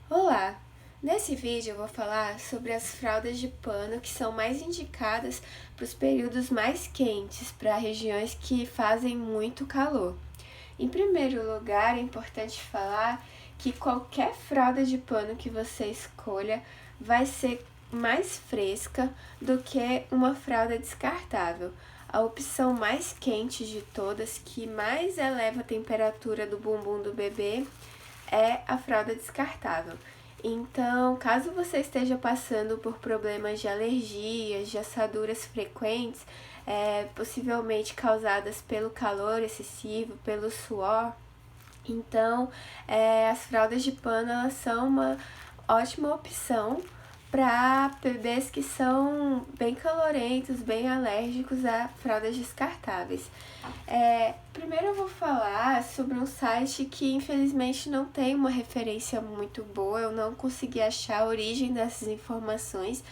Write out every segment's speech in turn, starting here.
Olá! Nesse vídeo eu vou falar sobre as fraldas de pano que são mais indicadas para os períodos mais quentes, para regiões que fazem muito calor. Em primeiro lugar, é importante falar que qualquer fralda de pano que você escolha vai ser mais fresca do que uma fralda descartável. A opção mais quente de todas, que mais eleva a temperatura do bumbum do bebê, é a fralda descartável. Então, caso você esteja passando por problemas de alergias, de assaduras frequentes, possivelmente causadas pelo calor excessivo, pelo suor, então as fraldas de pano elas são uma ótima opção para bebês que são bem calorentos, bem alérgicos a fraldas descartáveis. Primeiro eu vou falar sobre um site que infelizmente não tem uma referência muito boa, eu não consegui achar a origem dessas informações,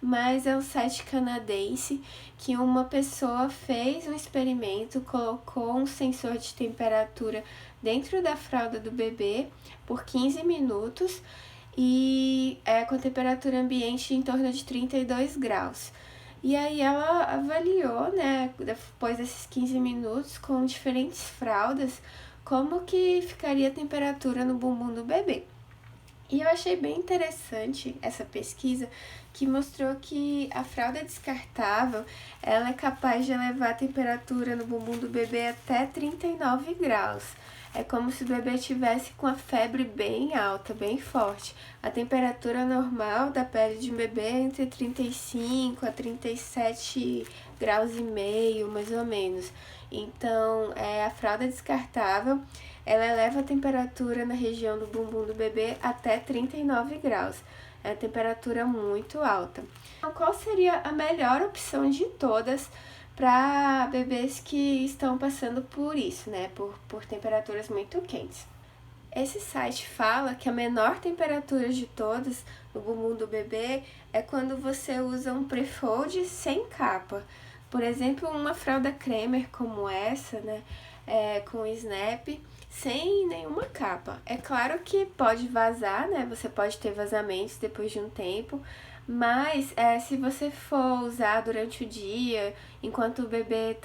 mas é um site canadense que uma pessoa fez um experimento, colocou um sensor de temperatura dentro da fralda do bebê por 15 minutos e com a temperatura ambiente em torno de 32 graus. E aí ela avaliou, né, depois desses 15 minutos, com diferentes fraldas, como que ficaria a temperatura no bumbum do bebê. E eu achei bem interessante essa pesquisa que mostrou que a fralda descartável ela é capaz de elevar a temperatura no bumbum do bebê até 39 graus. É como se o bebê estivesse com a febre bem alta, bem forte. A temperatura normal da pele de um bebê é entre 35 a 37 graus e meio, mais ou menos. Então, a fralda descartável, ela eleva a temperatura na região do bumbum do bebê até 39 graus. É uma temperatura muito alta. Então, qual seria a melhor opção de todas para bebês que estão passando por isso, né? Por temperaturas muito quentes? Esse site fala que a menor temperatura de todas no bumbum do bebê é quando você usa um pre-fold sem capa. Por exemplo, uma fralda Cremer como essa, né? Com snap, sem nenhuma capa. É claro que pode vazar, né? Você pode ter vazamentos depois de um tempo, mas se você for usar durante o dia, enquanto o bebê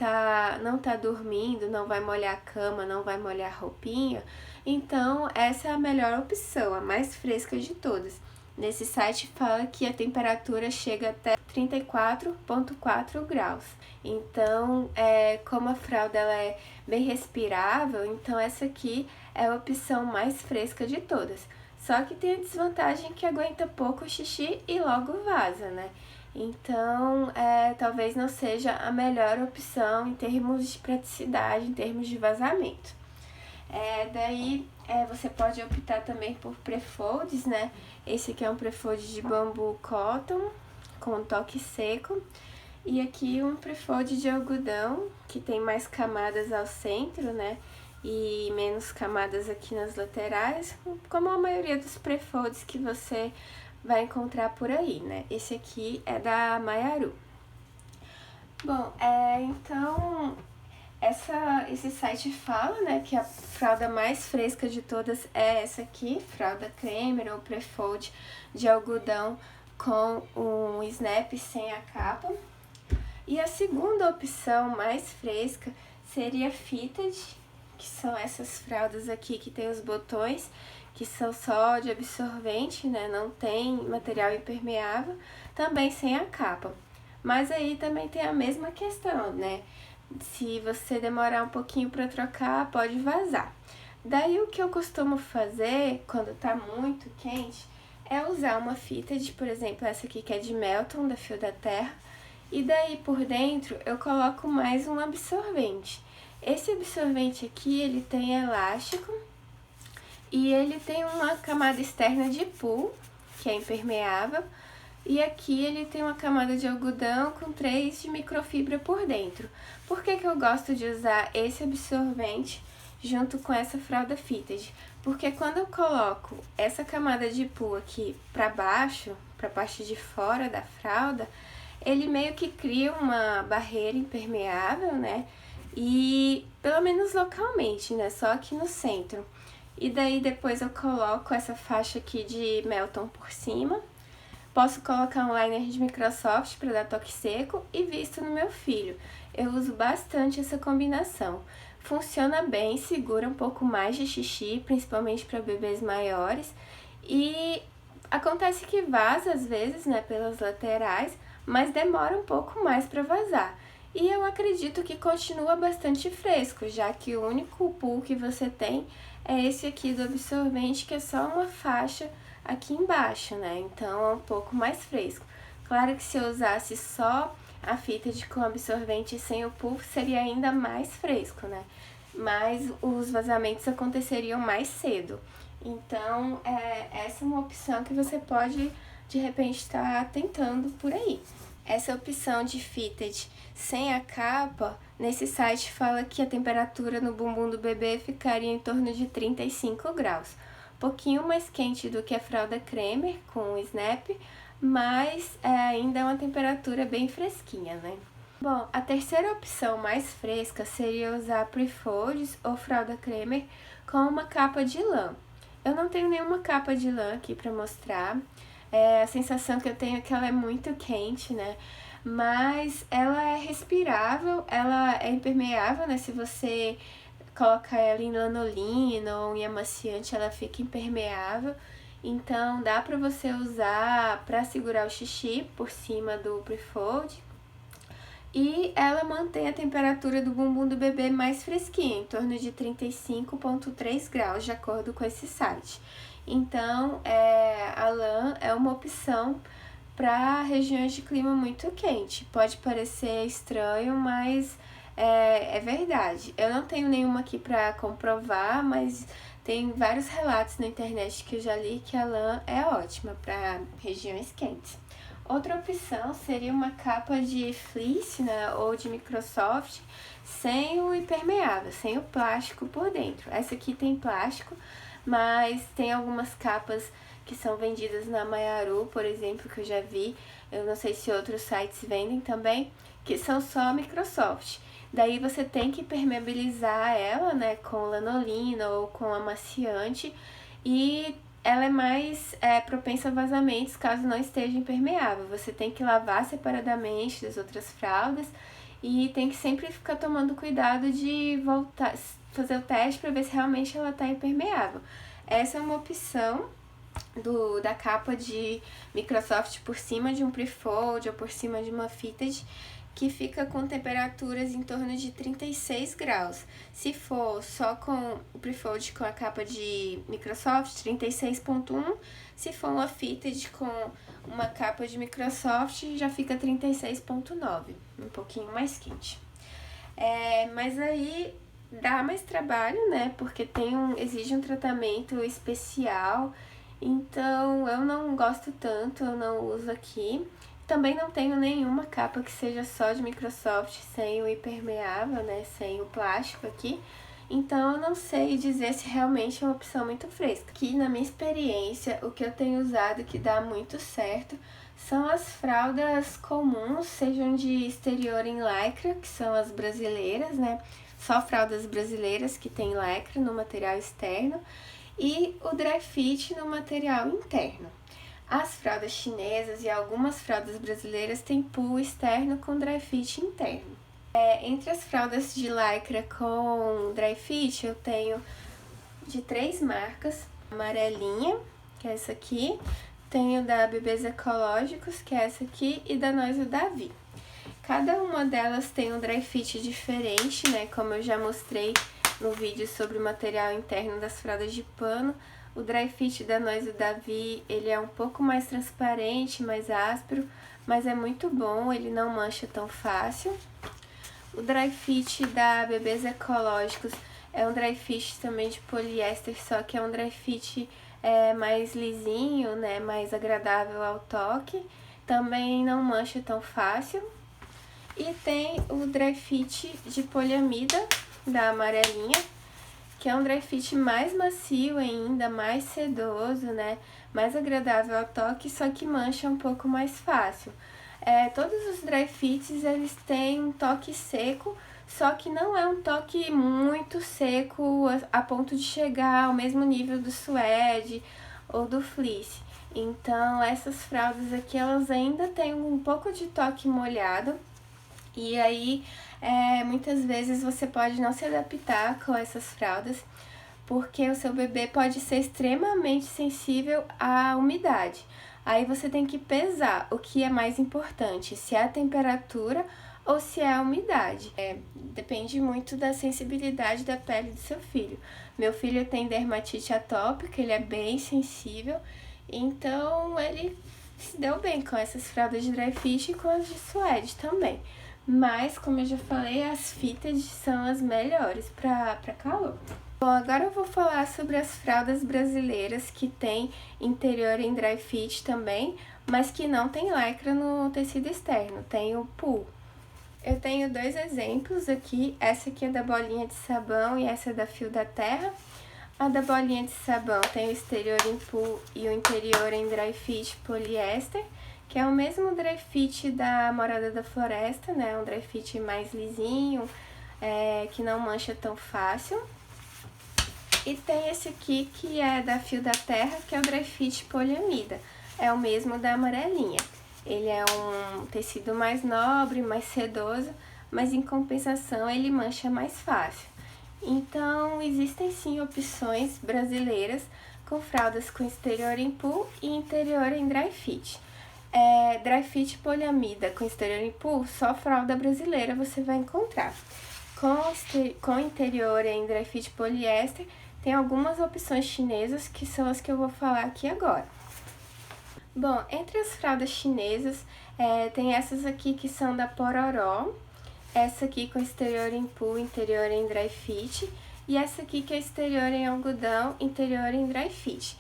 não tá dormindo, não vai molhar a cama, não vai molhar a roupinha, então essa é a melhor opção, a mais fresca de todas. Nesse site fala que a temperatura chega até 34,4 graus. Então, como a fralda ela é bem respirável, então essa aqui é a opção mais fresca de todas. Só que tem a desvantagem que aguenta pouco xixi e logo vaza, né? Então, talvez não seja a melhor opção em termos de praticidade, em termos de vazamento. Daí você pode optar também por pre-folds, né? Esse aqui é um pre-fold de bambu cotton com toque seco. E aqui um pre-fold de algodão, que tem mais camadas ao centro, né? E menos camadas aqui nas laterais, como a maioria dos pre-folds que você vai encontrar por aí, né? Esse aqui é da Maiaru. Bom, então esse site fala, né, que a fralda mais fresca de todas é essa aqui, fralda Cremer ou pre-fold de algodão com um snap sem a capa. E a segunda opção mais fresca seria fitted, que são essas fraldas aqui que tem os botões, que são só de absorvente, né, não tem material impermeável, também sem a capa. Mas aí também tem a mesma questão, né? Se você demorar um pouquinho para trocar, pode vazar. Daí o que eu costumo fazer quando tá muito quente é usar uma fita de, por exemplo, essa aqui que é de Melton, da Fio da Terra, e daí por dentro eu coloco mais um absorvente. Esse absorvente aqui, ele tem elástico e ele tem uma camada externa de pool, que é impermeável, e aqui ele tem uma camada de algodão com 3 de microfibra por dentro. Por que eu gosto de usar esse absorvente junto com essa fralda fitted? Porque quando eu coloco essa camada de pool aqui para baixo, para a parte de fora da fralda, ele meio que cria uma barreira impermeável, né? E pelo menos localmente, né? Só aqui no centro. E daí depois eu coloco essa faixa aqui de Melton por cima. Posso colocar um liner de Microsoft para dar toque seco e visto no meu filho. Eu uso bastante essa combinação. Funciona bem, segura um pouco mais de xixi, principalmente para bebês maiores. E acontece que vaza às vezes, né, pelas laterais, mas demora um pouco mais para vazar. E eu acredito que continua bastante fresco, já que o único pull que você tem é esse aqui do absorvente, que é só uma faixa aqui embaixo, né? Então é um pouco mais fresco. Claro que se eu usasse só a fita com absorvente sem o puff, seria ainda mais fresco, né? Mas os vazamentos aconteceriam mais cedo. Então, essa é uma opção que você pode, de repente, estar tentando por aí. Essa opção de fitted sem a capa, nesse site fala que a temperatura no bumbum do bebê ficaria em torno de 35 graus. Pouquinho mais quente do que a fralda Cremer com o Snap, mas ainda é uma temperatura bem fresquinha, né? Bom, a terceira opção mais fresca seria usar Prefolds ou fralda Cremer com uma capa de lã. Eu não tenho nenhuma capa de lã aqui para mostrar, a sensação que eu tenho é que ela é muito quente, né? Mas ela é respirável, ela é impermeável, né? Se você colocar ela em lanolina ou em amaciante, ela fica impermeável. Então, dá pra você usar pra segurar o xixi por cima do Prefold. E ela mantém a temperatura do bumbum do bebê mais fresquinha, em torno de 35,3 graus, de acordo com esse site. Então, a lã é uma opção para regiões de clima muito quente. Pode parecer estranho, mas é verdade. Eu não tenho nenhuma aqui para comprovar, mas tem vários relatos na internet que eu já li que a lã é ótima para regiões quentes. Outra opção seria uma capa de fleece, né, ou de Microsoft, sem o impermeável, sem o plástico por dentro. Essa aqui tem plástico, mas tem algumas capas que são vendidas na Mayaru, por exemplo, que eu já vi, eu não sei se outros sites vendem também, que são só Microsoft. Daí você tem que impermeabilizar ela, né, com lanolina ou com amaciante, e ela é mais propensa a vazamentos caso não esteja impermeável. Você tem que lavar separadamente das outras fraldas e tem que sempre ficar tomando cuidado de voltar, fazer o teste para ver se realmente ela está impermeável. Essa é uma opção da capa de Microsoft por cima de um Prefold ou por cima de uma fitted, que fica com temperaturas em torno de 36 graus. Se for só com o Prefold com a capa de Microsoft, 36,1. Se for uma fitted com uma capa de Microsoft, já fica 36,9, um pouquinho mais quente. Mas aí dá mais trabalho, né? Porque exige um tratamento especial. Então, eu não gosto tanto, eu não uso aqui. Também não tenho nenhuma capa que seja só de Microsoft, sem o impermeável, né, sem o plástico aqui. Então, eu não sei dizer se realmente é uma opção muito fresca. Aqui, na minha experiência, o que eu tenho usado que dá muito certo são as fraldas comuns, sejam de exterior em lycra, que são as brasileiras, né, só fraldas brasileiras que tem lycra no material externo, e o dry fit no material interno. As fraldas chinesas e algumas fraldas brasileiras têm pull externo com dry fit interno. Entre as fraldas de lycra com dry fit, eu tenho de 3 marcas. Amarelinha, que é essa aqui. Tenho da Bebês Ecológicos, que é essa aqui, e da Nós o Davi. Cada uma delas tem um dry fit diferente, né? Como eu já mostrei no vídeo sobre o material interno das fraldas de pano. O dry fit da Nós o Davi, ele é um pouco mais transparente, mais áspero, mas é muito bom, ele não mancha tão fácil. O dry fit da Bebês Ecológicos é um dry fit também de poliéster, só que é um dry fit mais lisinho, né, mais agradável ao toque. Também não mancha tão fácil. E tem o dry fit de poliamida da Amarelinha, que é um dry fit mais macio ainda, mais sedoso, né? Mais agradável ao toque, só que mancha um pouco mais fácil. Todos os dry fits, eles têm um toque seco, só que não é um toque muito seco a ponto de chegar ao mesmo nível do suede ou do fleece. Então essas fraldas aqui, elas ainda têm um pouco de toque molhado, e aí muitas vezes você pode não se adaptar com essas fraldas, porque o seu bebê pode ser extremamente sensível à umidade. Aí você tem que pesar o que é mais importante, se é a temperatura ou se é a umidade. Depende muito da sensibilidade da pele do seu filho. Meu filho tem dermatite atópica, ele é bem sensível, então ele se deu bem com essas fraldas de dry fit e com as de suede também. Mas, como eu já falei, as fitted são as melhores para calor. Bom, agora eu vou falar sobre as fraldas brasileiras que tem interior em dry fit também, mas que não tem lycra no tecido externo, tem o pool. Eu tenho 2 exemplos aqui, essa aqui é da bolinha de sabão e essa é da fio da terra. A da bolinha de sabão tem o exterior em pool e o interior em dry fit poliéster, que é o mesmo dry fit da Morada da Floresta, né? Um dry fit mais lisinho, que não mancha tão fácil. E tem esse aqui que é da Fio da Terra, que é o dry fit poliamida. É o mesmo da amarelinha. Ele é um tecido mais nobre, mais sedoso, mas em compensação ele mancha mais fácil. Então, existem sim opções brasileiras com fraldas com exterior em pool e interior em dry fit. Dry fit poliamida com exterior em pool, só fralda brasileira você vai encontrar. Com interior em dry fit poliéster, tem algumas opções chinesas que são as que eu vou falar aqui agora. Bom, entre as fraldas chinesas, tem essas aqui que são da Pororó, essa aqui com exterior em pool, interior em dry fit, e essa aqui que é exterior em algodão, interior em dry fit.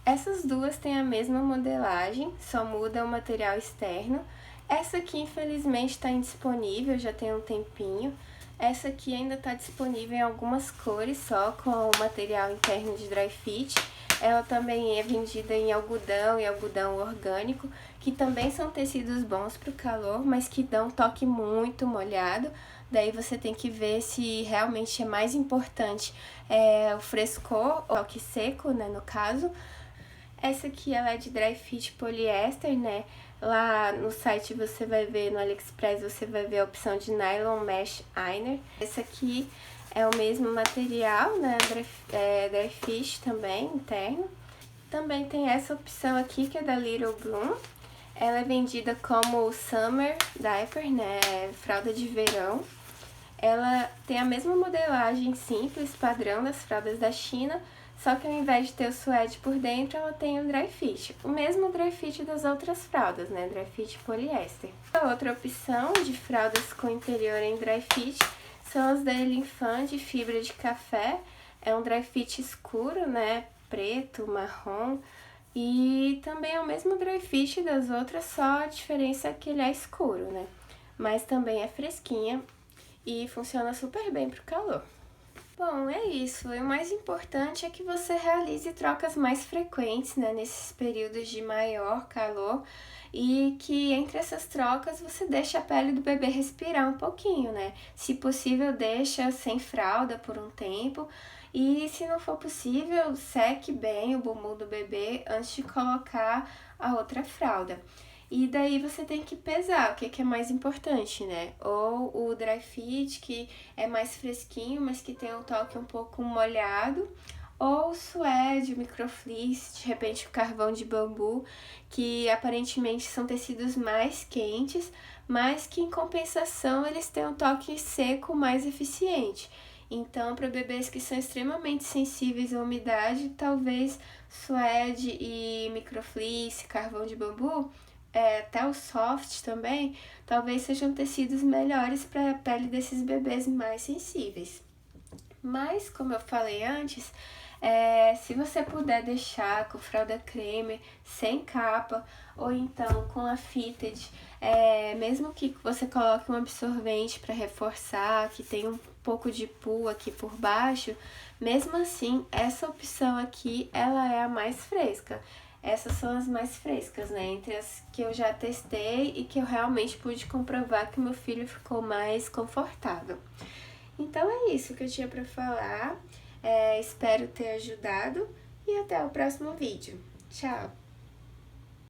Essas duas têm a mesma modelagem, só muda o material externo. Essa aqui, infelizmente, está indisponível, já tem um tempinho. Essa aqui ainda está disponível em algumas cores, só com o material interno de dry fit. Ela também é vendida em algodão e algodão orgânico, que também são tecidos bons para o calor, mas que dão um toque muito molhado. Daí você tem que ver se realmente é mais importante o frescor, ou toque seco, né, no caso. Essa aqui ela é de dry fit poliéster, né? Lá no site você vai ver, no AliExpress, você vai ver a opção de nylon mesh liner. Essa aqui é o mesmo material, né? Dry fit também, interno. Também tem essa opção aqui, que é da Little Bloom. Ela é vendida como Summer Diaper, né? Fralda de verão. Ela tem a mesma modelagem simples, padrão das fraldas da China, só que ao invés de ter o suede por dentro, ela tem o dry fit. O mesmo dry fit das outras fraldas, né? Dry fit poliéster. A outra opção de fraldas com interior em dry fit são as da Elinfan de fibra de café. É um dry fit escuro, né? Preto, marrom. E também é o mesmo dry fit das outras, só a diferença é que ele é escuro, né? Mas também é fresquinha e funciona super bem pro calor. Bom, é isso. E o mais importante é que você realize trocas mais frequentes, né, nesses períodos de maior calor, e que entre essas trocas você deixe a pele do bebê respirar um pouquinho, né? Se possível, deixa sem fralda por um tempo, e se não for possível, seque bem o bumbum do bebê antes de colocar a outra fralda. E daí você tem que pesar o que é mais importante, né? Ou o dry fit, que é mais fresquinho, mas que tem um toque um pouco molhado. Ou o suede, o microfleece, de repente o carvão de bambu, que aparentemente são tecidos mais quentes, mas que em compensação eles têm um toque seco mais eficiente. Então, para bebês que são extremamente sensíveis à umidade, talvez suede e microfleece, carvão de bambu, até o soft também, talvez sejam tecidos melhores para a pele desses bebês mais sensíveis. Mas, como eu falei antes, se você puder deixar com fralda creme, sem capa, ou então com a fitted, mesmo que você coloque um absorvente para reforçar, que tem um pouco de poo aqui por baixo, mesmo assim, essa opção aqui, ela é a mais fresca. essas são as mais frescas, né? Entre as que eu já testei e que eu realmente pude comprovar que meu filho ficou mais confortável. Então é isso que eu tinha para falar. Espero ter ajudado e até o próximo vídeo. Tchau!